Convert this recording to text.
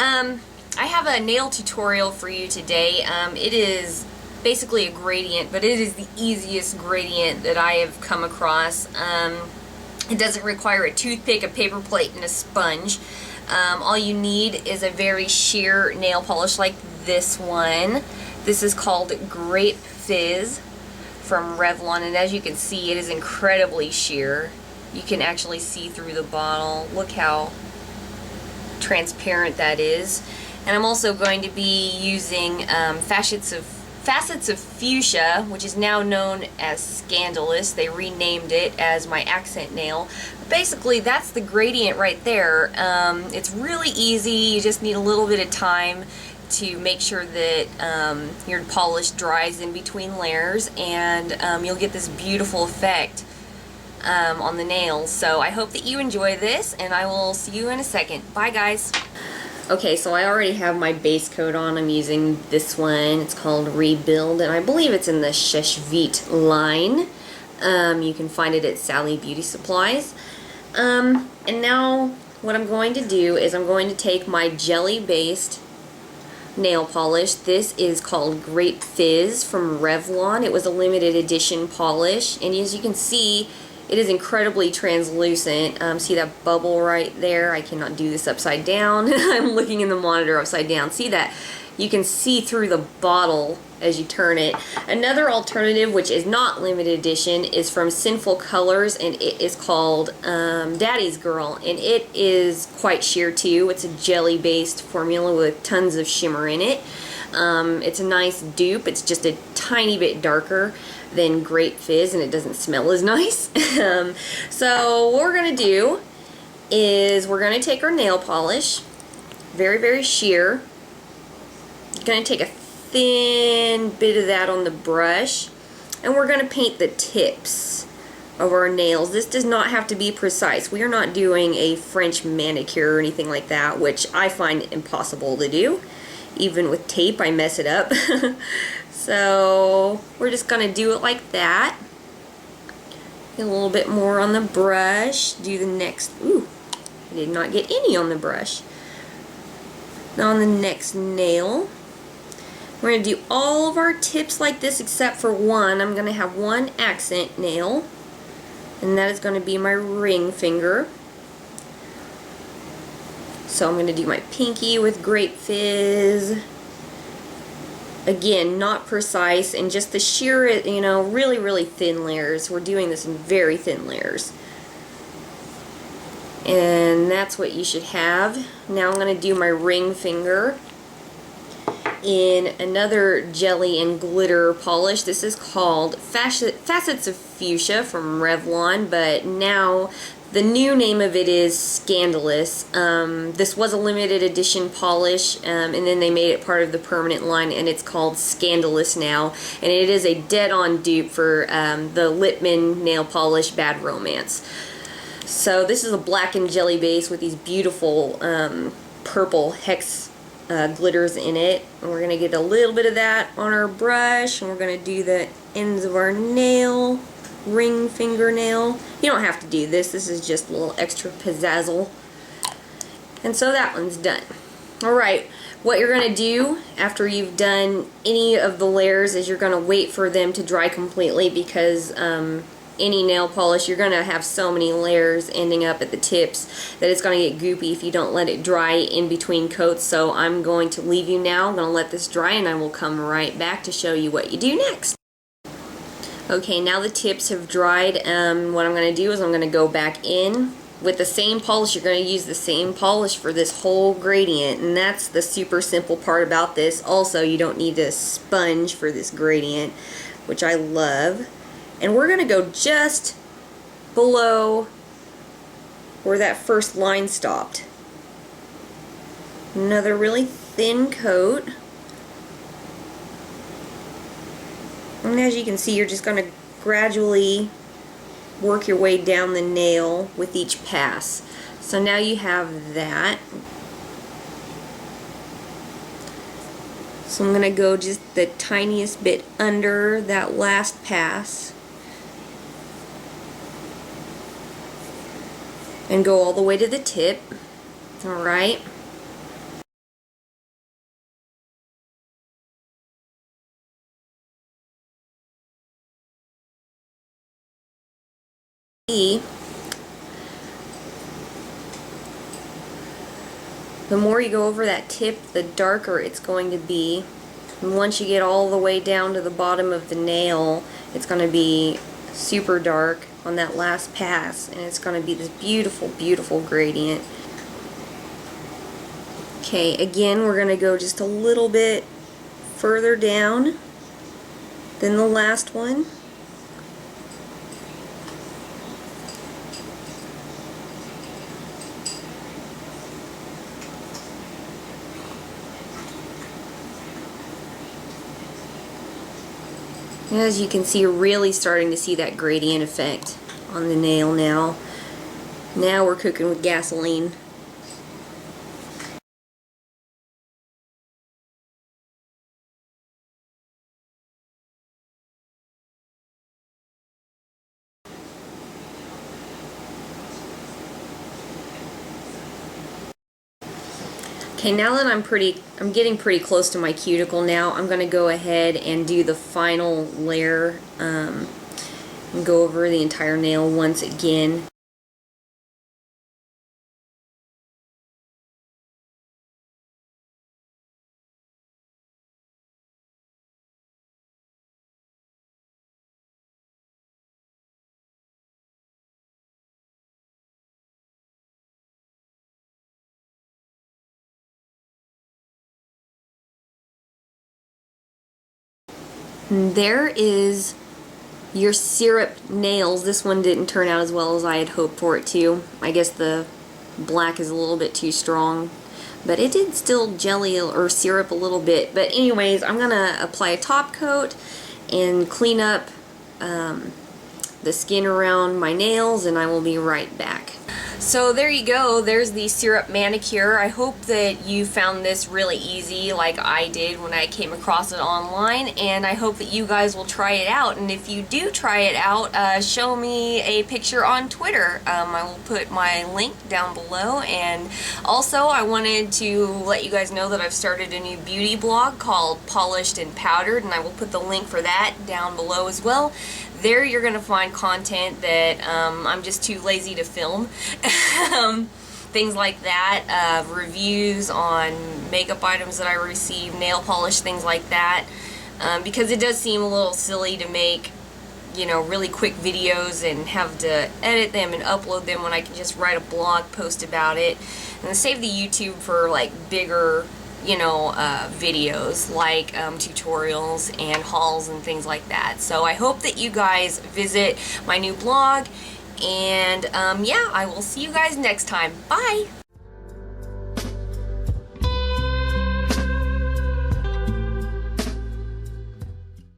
I have a nail tutorial for you today. It is basically a gradient, but it is the easiest gradient that I have come across. It doesn't require a toothpick, a paper plate, and a sponge. All you need is a very sheer nail polish like this one. This is called Grape Fizz from Revlon, and as you can see, it is incredibly sheer. You can actually see through the bottle. Look how transparent that is. And I'm also going to be using Facets of Fuscia, which is now known as Scandalous. They renamed it as my accent nail. But basically, that's the gradient right there. It's really easy. You just need a little bit of time to make sure that your polish dries in between layers, and you'll get this beautiful effect on the nails. So I hope that you enjoy this, and I will see you in a second. Bye, guys. Okay, so I already have my base coat on. I'm using this one. It's called Rebuild, and I believe it's in the Sheshvit line. You can find it at Sally Beauty Supplies. And now what I'm going to do is I'm going to take my jelly-based nail polish. This is called Grape Fizz from Revlon. It was a limited edition polish, and as you can see, it is incredibly translucent. See that bubble right there? I cannot do this upside down. I'm looking in the monitor upside down. See that? You can see through the bottle as you turn it. Another alternative, which is not limited edition, is from Sinful Colors, and it is called Daddy's Girl, and it is quite sheer too. It's a jelly-based formula with tons of shimmer in it. It's a nice dupe. It's just a tiny bit darker than Grape Fizz, and it doesn't smell as nice. So what we're going to do is we're going to take our nail polish, very, very sheer. We're going to take a thin bit of that on the brush, and we're going to paint the tips of our nails. This does not have to be precise. We are not doing a French manicure or anything like that, which I find impossible to do. Even with tape, I mess it up. So we're just going to do it like that. Get a little bit more on the brush. Do the next. Ooh, I did not get any on the brush. Now on the next nail, we're going to do all of our tips like this except for one. I'm going to have one accent nail, and that is going to be my ring finger. So I'm going to do my pinky with Grape Fizz. Again, not precise, and just the sheer, you know, really, really thin layers. We're doing this in very thin layers. And that's what you should have. Now I'm going to do my ring finger in another jelly and glitter polish. This is called Facets of Fuscia from Revlon, but now the new name of it is Scandalous. This was a limited edition polish, and then they made it part of the permanent line, and it's called Scandalous now. And it is a dead-on dupe for the Lippmann nail polish Bad Romance. So this is a black and jelly base with these beautiful purple hex glitters in it. And we're going to get a little bit of that on our brush, and we're going to do the ends of our nail. Ring fingernail. You don't have to do this. This is just a little extra pizzazzle. And so that one's done. Alright, what you're going to do after you've done any of the layers is you're going to wait for them to dry completely, because any nail polish, you're going to have so many layers ending up at the tips that it's going to get goopy if you don't let it dry in between coats. So I'm going to leave you now. I'm going to let this dry, and I will come right back to show you what you do next. Okay, now the tips have dried. What I'm going to do is I'm going to go back in with the same polish. You're going to use the same polish for this whole gradient, and that's the super simple part about this. Also, you don't need a sponge for this gradient, which I love. And we're going to go just below where that first line stopped. Another really thin coat. And as you can see, you're just going to gradually work your way down the nail with each pass. So now you have that. So I'm going to go just the tiniest bit under that last pass and go all the way to the tip. Alright. The more you go over that tip, the darker it's going to be. And once you get all the way down to the bottom of the nail, it's going to be super dark on that last pass, and it's going to be this beautiful, beautiful gradient. Okay, again, we're going to go just a little bit further down than the last one. As you can see, you're really starting to see that gradient effect on the nail now. Now we're cooking with gasoline. Okay, now that I'm getting pretty close to my cuticle now, I'm going to go ahead and do the final layer and go over the entire nail once again. And there is your syrup nails. This one didn't turn out as well as I had hoped for it to. I guess the black is a little bit too strong, but it did still jelly or syrup a little bit. But anyways, I'm gonna apply a top coat and clean up the skin around my nails, and I will be right back. So there you go, there's the syrup manicure. I hope that you found this really easy like I did when I came across it online, and I hope that you guys will try it out. And if you do try it out, show me a picture on Twitter. I will put my link down below. And also I wanted to let you guys know that I've started a new beauty blog called Polished and Powdered, and I will put the link for that down below as well. There you're going to find content that I'm just too lazy to film. Things like that, reviews on makeup items that I receive, nail polish, things like that. Because it does seem a little silly to make, you know, really quick videos and have to edit them and upload them when I can just write a blog post about it and save the YouTube for like bigger, you know, videos like tutorials and hauls and things like that. So I hope that you guys visit my new blog, and yeah, I will see you guys next time. Bye!